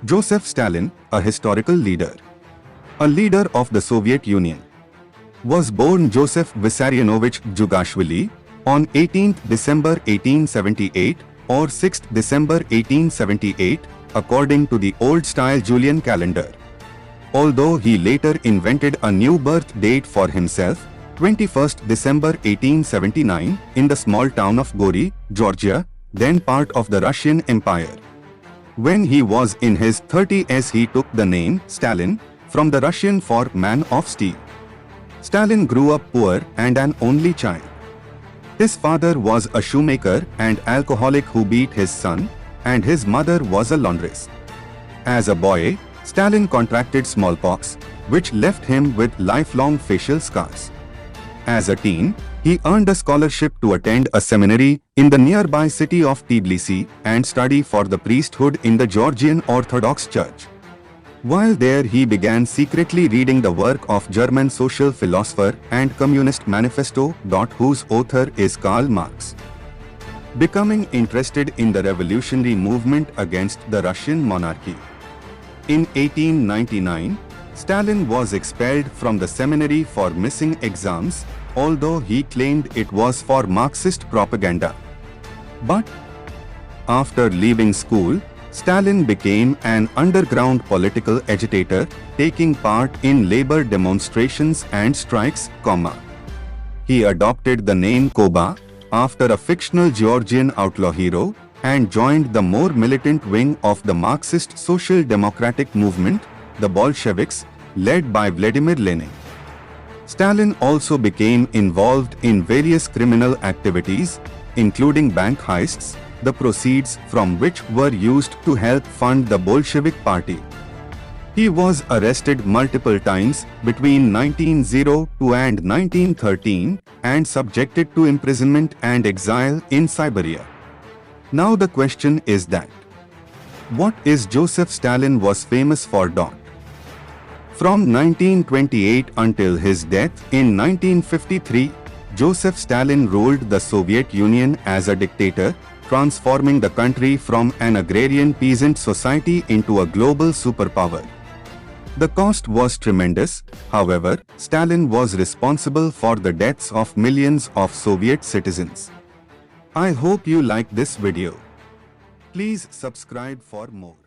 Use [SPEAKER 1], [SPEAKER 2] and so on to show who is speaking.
[SPEAKER 1] Joseph Stalin, a historical leader, a leader of the Soviet Union, was born Josef Vissarionovich Djugashvili on 18 December 1878 or 6 December 1878 according to the Old Style Julian calendar. Although he later invented a new birth date for himself, 21st December 1879, in the small town of Gori, Georgia, then part of the Russian Empire. When he was in his 30s, he took the name Stalin from the Russian for man of steel. Stalin grew up poor and an only child. His father was a shoemaker and alcoholic who beat his son, and his mother was a laundress. As a boy, Stalin contracted smallpox, which left him with lifelong facial scars. As a teen, he earned a scholarship to attend a seminary in the nearby city of Tblisi and study for the priesthood in the Georgian Orthodox Church. While there, he began secretly reading the work of German social philosopher and communist Manifesto, whose author is Karl Marx. Becoming interested in the revolutionary movement against the Russian monarchy. In 1899, Stalin was expelled from the seminary for missing exams, although he claimed it was for Marxist propaganda. But after leaving school, Stalin became an underground political agitator, taking part in labor demonstrations and strikes, He adopted the name Koba after a fictional Georgian outlaw hero and joined the more militant wing of the Marxist Social Democratic movement, the Bolsheviks, led by Vladimir Lenin. Stalin also became involved in various criminal activities, including bank heists, the proceeds from which were used to help fund the Bolshevik Party. He was arrested multiple times between 1902 and 1913 and subjected to imprisonment and exile in Siberia. Now the question is that, what is Joseph Stalin was famous for? From 1928 until his death in 1953, Joseph Stalin ruled the Soviet Union as a dictator, transforming the country from an agrarian peasant society into a global superpower. The cost was tremendous. However, Stalin was responsible for the deaths of millions of Soviet citizens. I hope you like this video. Please subscribe for more.